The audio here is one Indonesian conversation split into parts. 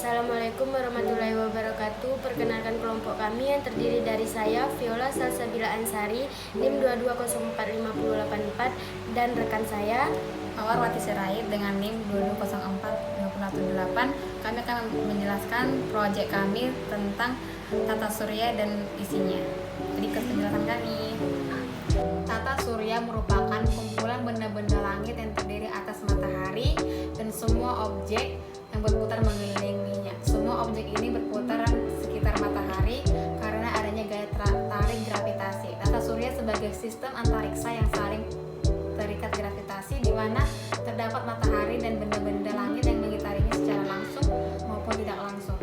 Assalamualaikum warahmatullahi wabarakatuh. Perkenalkan kelompok kami yang terdiri dari saya, Viola Salsabila Ansari, NIM 2204584, dan rekan saya, Mawar Wati Sirait dengan NIM 2204518. Kami akan menjelaskan proyek kami tentang tata surya dan isinya. Berikut penjelasan kami. Tata surya merupakan kumpulan benda-benda langit yang terdiri atas matahari dan semua objek yang berputar mengelilinginya. Semua objek ini berputar sekitar matahari karena adanya gaya tarik gravitasi. Tata surya sebagai sistem antariksa yang saling terikat gravitasi, di mana terdapat matahari dan benda-benda langit yang mengitarinya secara langsung maupun tidak langsung.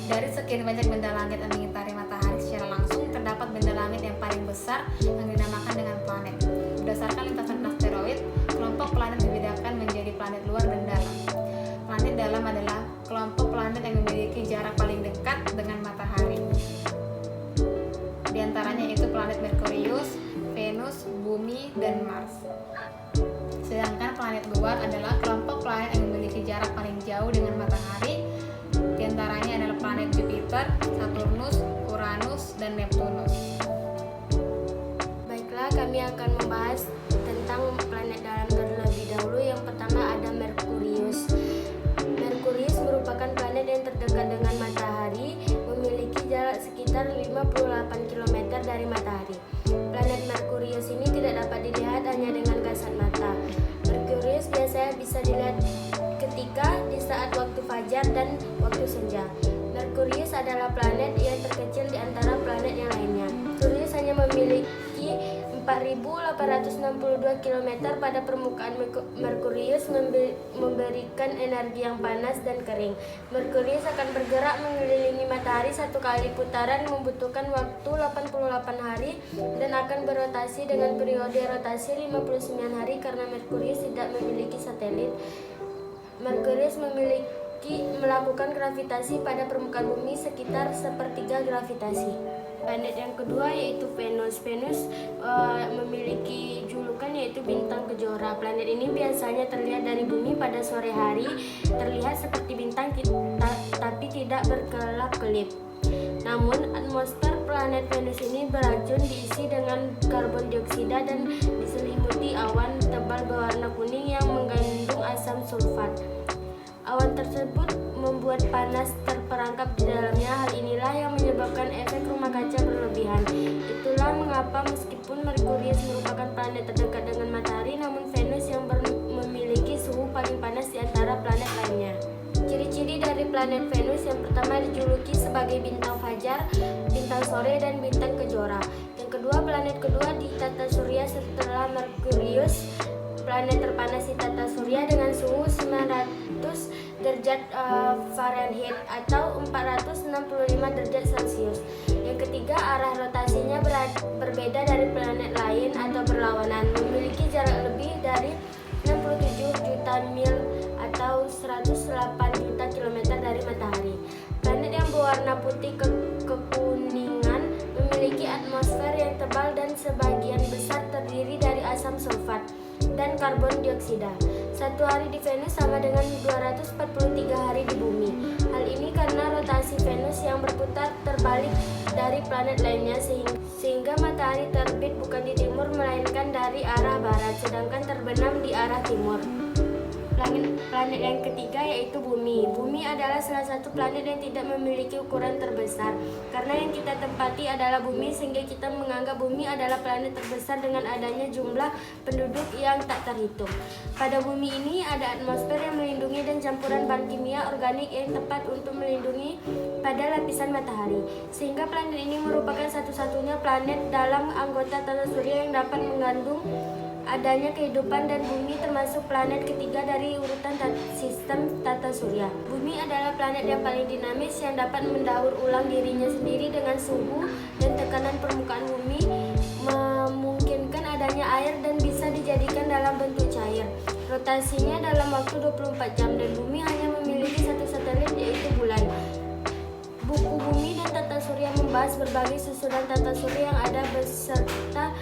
Dari sekian banyak benda langit yang mengitari matahari secara langsung, terdapat benda langit yang paling besar yang dinamakan dengan planet. Berdasarkan lintasan asteroid, kelompok planet dibedakan menjadi planet luar dan dalam. Planet dalam adalah kelompok planet yang memiliki jarak paling dekat dengan matahari. Di antaranya itu planet Merkurius, Venus, Bumi, dan Mars. Sedangkan planet luar adalah kelompok planet yang memiliki jarak paling jauh dengan matahari. Di antaranya adalah planet Jupiter, Saturnus, Uranus, dan Neptunus. Baiklah, kami akan membahas tentang planet dalam terlebih dahulu. Yang pertama ada Merkurius. Merkurius merupakan planet yang terdekat dengan matahari, memiliki jarak sekitar 58 km dari matahari. Planet Merkurius ini tidak dapat dilihat hanya dengan kasat mata. Merkurius biasanya bisa dilihat ketika di saat waktu fajar dan waktu senja. Merkurius adalah planet yang terkecil di antara planet yang lainnya. Merkurius hanya memiliki 4.862 km pada permukaan. Merkurius memberikan energi yang panas dan kering. Merkurius akan bergerak mengelilingi matahari satu kali putaran, membutuhkan waktu 88 hari dan akan berotasi dengan periode rotasi 59 hari karena Merkurius tidak memiliki satelit. Merkurius melakukan gravitasi pada permukaan bumi sekitar sepertiga gravitasi. Planet yang kedua yaitu Venus. Venus memiliki julukan yaitu bintang kejora. Planet ini biasanya terlihat dari bumi pada sore hari, terlihat seperti bintang tapi tidak berkelap-kelip. Namun atmosfer planet Venus ini beracun, diisi dengan karbon dioksida dan diselimuti awan tebal berwarna kuning yang mengandung asam sulfat. Awan tersebut membuat panas terperangkap di dalamnya. Hal inilah yang menyebabkan efek rumah kaca berlebihan. Itulah mengapa meskipun Merkurius merupakan planet terdekat dengan matahari, namun Venus yang memiliki suhu paling panas di antara planet lainnya. Ciri-ciri dari planet Venus yang pertama dijuluki sebagai bintang fajar, bintang sore, dan bintang kejora. Yang kedua, planet kedua di tata surya setelah Merkurius, planet terpanas di tata surya dengan suhu 900 derajat Fahrenheit atau 465 derajat Celcius. Yang ketiga, arah rotasinya berbeda dari planet lain atau berlawanan, memiliki jarak lebih dari 67 juta mil atau 108 juta kilometer dari matahari. Planet yang berwarna putih kekuningan memiliki atmosfer yang tebal dan sebagian besar terdiri dari asam sulfat dan karbon dioksida. Satu hari di Venus sama dengan 243 hari di bumi. Hal ini karena rotasi Venus yang berputar terbalik dari planet lainnya, sehingga matahari terbit bukan di timur melainkan dari arah barat, sedangkan terbenam di arah timur. Planet yang ketiga yaitu Bumi. Bumi adalah salah satu planet yang tidak memiliki ukuran terbesar. Karena yang kita tempati adalah bumi, sehingga kita menganggap bumi adalah planet terbesar dengan adanya jumlah penduduk yang tak terhitung. Pada bumi ini ada atmosfer yang melindungi dan campuran bahan kimia organik yang tepat untuk melindungi pada lapisan matahari. Sehingga planet ini merupakan satu-satunya planet dalam anggota tata surya yang dapat mengandung adanya kehidupan, dan bumi termasuk planet ketiga dari urutan sistem tata surya. Bumi adalah planet yang paling dinamis yang dapat mendaur ulang dirinya sendiri dengan suhu dan tekanan permukaan bumi memungkinkan adanya air dan bisa dijadikan dalam bentuk cair. Rotasinya dalam waktu 24 jam dan bumi hanya memiliki satu satelit yaitu bulan. Buku Bumi dan Tata Surya membahas berbagai susunan tata surya yang ada beserta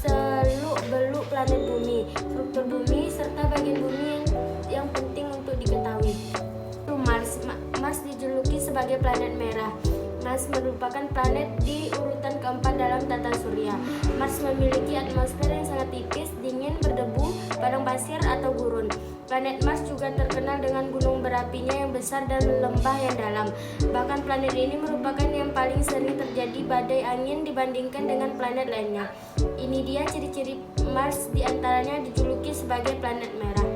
seluk-beluk planet bumi, struktur bumi, serta bagian bumi yang penting untuk diketahui. Mars sebagai planet merah. Mars merupakan planet di urutan keempat dalam tata surya. Mars memiliki atmosfer yang sangat tipis, dingin, berdebu, padang pasir atau gurun. Planet Mars juga terkenal dengan gunung berapinya yang besar dan lembah yang dalam. Bahkan planet ini merupakan yang paling sering terjadi badai angin dibandingkan dengan planet lainnya. Ini dia ciri-ciri Mars, diantaranya dijuluki sebagai planet merah.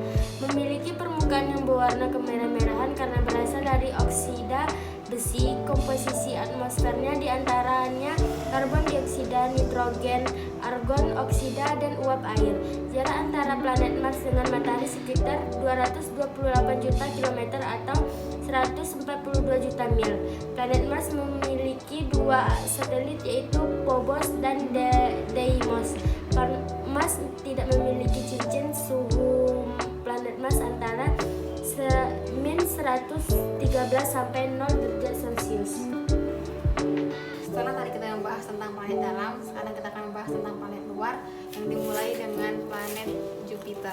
Memiliki permukaan yang berwarna kemerah-merahan karena berasal dari oksida besi. Komposisi atmosfernya diantaranya karbon dioksida, nitrogen, argon, oksida, dan uap air. Jarak antara planet Mars dengan matahari sekitar 228 juta kilometer atau 142 juta mil. Planet Mars memiliki dua satelit, yaitu Phobos dan Deimos. Mars tidak memiliki cincin. Suhu planet Mars antara min 113 sampai 0 derajat Celcius. Setelah tadi kita membahas tentang planet dalam, sekarang kita akan membahas tentang planet luar yang dimulai dengan planet Jupiter.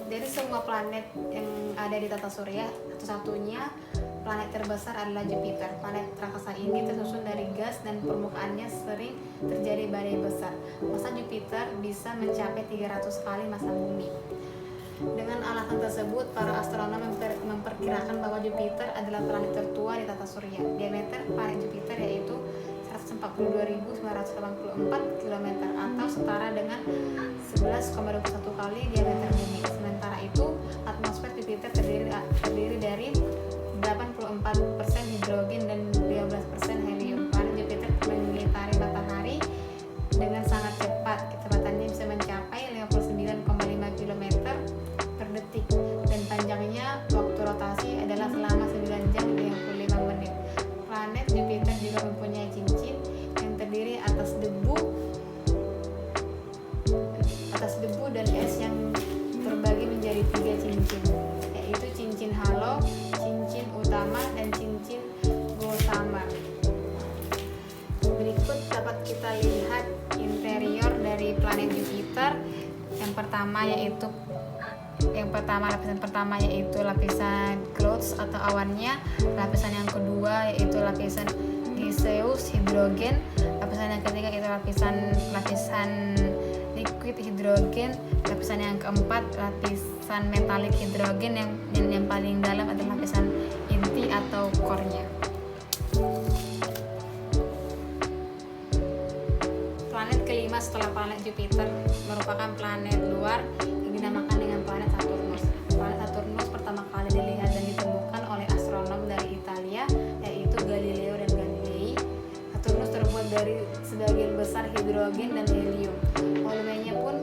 Dari semua planet yang ada di tata surya, satu-satunya planet terbesar adalah Jupiter. Planet raksasa ini tersusun dari gas dan permukaannya sering terjadi badai besar. Massa Jupiter bisa mencapai 300 kali massa bumi. Dengan alasan tersebut, para astronom memperkirakan bahwa Jupiter adalah planet tertua di tata surya. Diameter planet Jupiter yaitu 142.984 km atau setara dengan 11,21 kali diameter bumi. Sementara itu, atmosfer Jupiter terdiri dari 84% hidrogen dan 12% helium. Planet Jupiter mengitari matahari dengan sangat cepat. Kecepatannya bisa mencapai 59,5 km per detik dan panjangnya waktu rotasi adalah selama 9 jam 55 menit. Planet Jupiter juga mempunyai cincin yang terdiri atas debu dan es yang terbagi menjadi 3 cincin, yaitu cincin halo, cincin utama, dan cincin Gossamer. Berikut dapat kita lihat interior dari planet Jupiter. Lapisan pertama yaitu lapisan clouds atau awannya. Lapisan yang kedua yaitu lapisan gaseous hidrogen. Lapisan yang ketiga itu lapisan liquid hidrogen. Lapisan yang keempat lapisan metalik hidrogen yang paling dalam adalah lapisan inti atau core-nya. Planet kelima setelah planet Jupiter merupakan planet luar yang dinamakan dengan planet Saturnus. Planet Saturnus pertama kali dilihat dan ditemukan oleh astronom dari Italia, yaitu Galileo dan Galilei. Saturnus terbuat dari sebagian besar hidrogen dan helium. Volumenya pun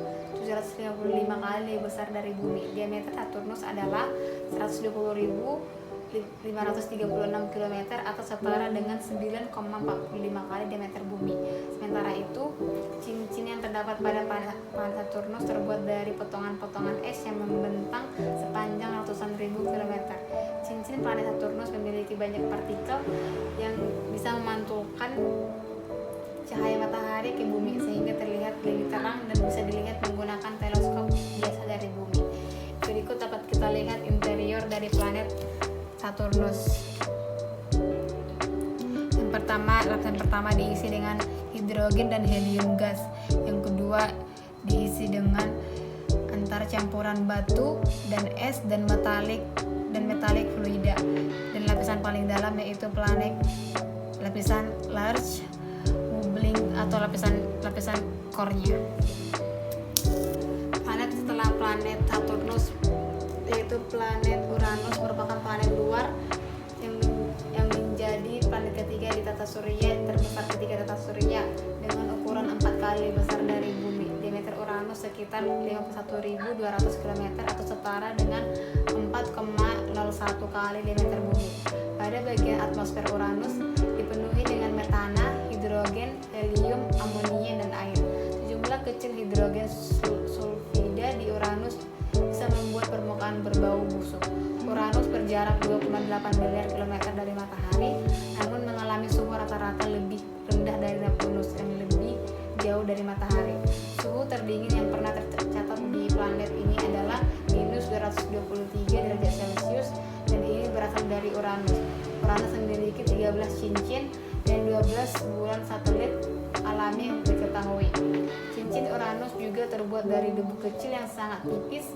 755 kali lebih besar dari bumi. Diameter Saturnus adalah 120.536 km atau setara dengan 9,45 kali diameter bumi. Sementara itu, cincin yang terdapat pada planet Saturnus terbuat dari potongan-potongan es yang membentang sepanjang ratusan ribu kilometer. Cincin planet Saturnus memiliki banyak partikel yang bisa memantulkan cahaya matahari ke bumi sehingga terlihat lebih terang dan bisa dilihat menggunakan teleskop biasa dari bumi. Berikut dapat kita lihat interior dari planet Saturnus. Lapisan pertama diisi dengan hidrogen dan helium gas. Yang kedua diisi dengan antara campuran batu dan es dan metalik fluida. Dan lapisan paling dalam yaitu lapisan large bubbling atau lapisan core-nya. Planet setelah planet Saturnus yaitu planet Uranus merupakan planet luar yang menjadi planet ketiga di tata surya, terbesar ketiga di tata surya dengan ukuran 4 kali besar dari bumi. Diameter Uranus sekitar 51.200 km atau setara dengan 4,01 kali diameter bumi. Pada bagian atmosfer Uranus dipenuhi dengan metana, hidrogen, helium, amonia, dan air. Sejumlah kecil hidrogen sulfida di Uranus bisa membuat permukaan berbau busuk. Uranus berjarak 2,8 miliar kilometer dari matahari, namun mengalami suhu rata-rata lebih rendah dari Neptunus yang lebih jauh dari matahari. Suhu terdingin yang pernah tercatat di planet ini adalah minus 223 derajat Celcius dan ini berasal dari Uranus. Uranus memiliki 13 cincin dan 12 bulan satelit alami yang diketahui. Cincin Uranus juga terbuat dari debu kecil yang sangat tipis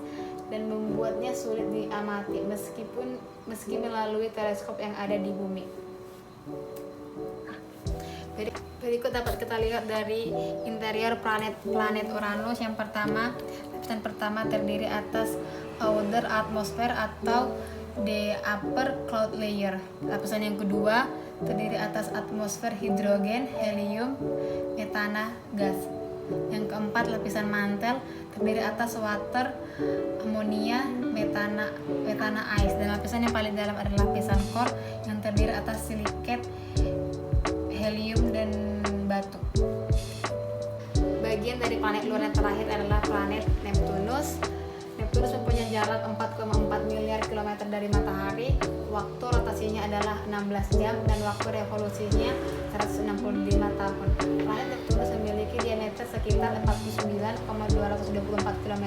dan membuatnya sulit diamati meski melalui teleskop yang ada di bumi. Berikut dapat kita lihat dari interior planet Uranus. Yang pertama, lapisan pertama terdiri atas outer atmosphere atau the upper cloud layer. Lapisan yang kedua terdiri atas atmosfer hidrogen, helium, metana, gas. Yang keempat, lapisan mantel terdiri atas water, amonia, metana ice. Dan lapisan yang paling dalam adalah lapisan core yang terdiri atas silikat, helium, dan batu. Bagian dari planet luar yang terakhir adalah planet Neptunus. Neptunus mempunyai jarak 4,4 miliar kilometer dari matahari. Waktu rotasinya adalah 16 jam dan waktu revolusinya 165 tahun. Planet Neptunus memiliki diameter sekitar 49,224 km.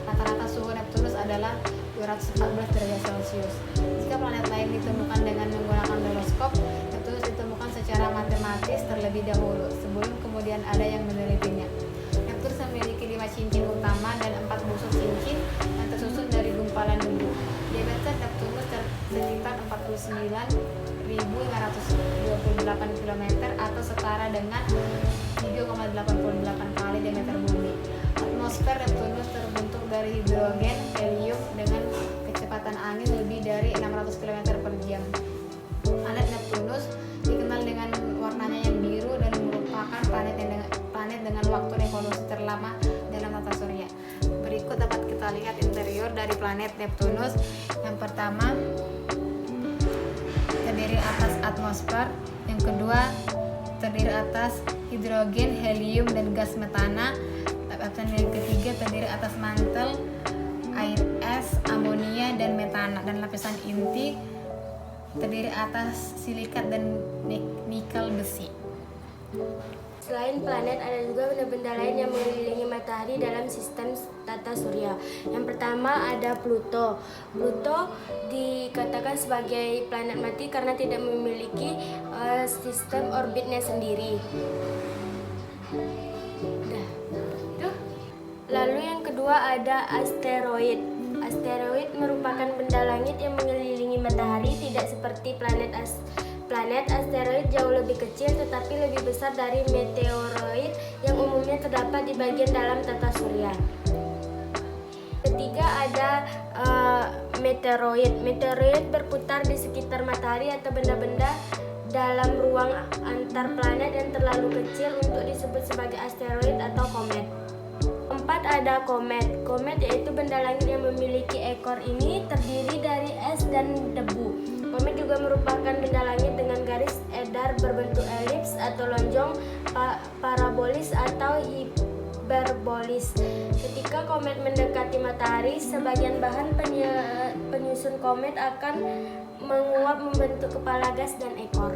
Rata-rata suhu Neptunus adalah 214 derajat Celcius. Jika planet lain ditemukan dengan menggunakan teleskop, Neptunus ditemukan secara matematis terlebih dahulu sebelum kemudian ada yang menelitinya. Neptunus memiliki 5 cincin utama dan 4 busur cincin yang tersusun dari gumpalan debu. Diameter Neptunus sekitar 49.528 km atau setara dengan 3,88 kali diameter bumi. Atmosfer Neptunus terbentuk dari hidrogen, helium dengan kecepatan angin lebih dari 600 km per jam. Planet Neptunus dikenal dengan warnanya yang biru dan merupakan planet dengan waktu revolusi terlama dalam tata surya. Berikut dapat kita lihat interior dari planet Neptunus. Yang pertama terdiri atas atmosfer, yang kedua terdiri atas hidrogen, helium, dan gas metana. Lapisan yang ketiga terdiri atas mantel, air es, amonia, dan metana. Dan lapisan inti terdiri atas silikat dan nikel besi. Selain planet, ada juga benda-benda lain yang mengelilingi matahari dalam sistem tata surya. Yang pertama ada Pluto. Pluto dikatakan sebagai planet mati karena tidak memiliki sistem orbitnya sendiri. Lalu yang kedua ada asteroid. Asteroid merupakan benda langit yang mengelilingi matahari, tidak seperti planet asteroid jauh lebih kecil tetapi lebih besar dari meteoroid yang umumnya terdapat di bagian dalam tata surya. Ketiga ada meteoroid. Meteoroid berputar di sekitar matahari atau benda-benda dalam ruang antar planet yang terlalu kecil untuk disebut sebagai asteroid atau komet. Keempat ada komet. Komet yaitu benda langit yang memiliki ekor. Ini terdiri dari es dan debu. Komet juga merupakan benda langit dengan garis edar berbentuk elips atau lonjong, parabolis atau hiperbolis. Ketika komet mendekati matahari, sebagian bahan penyusun komet akan menguap membentuk kepala gas dan ekor.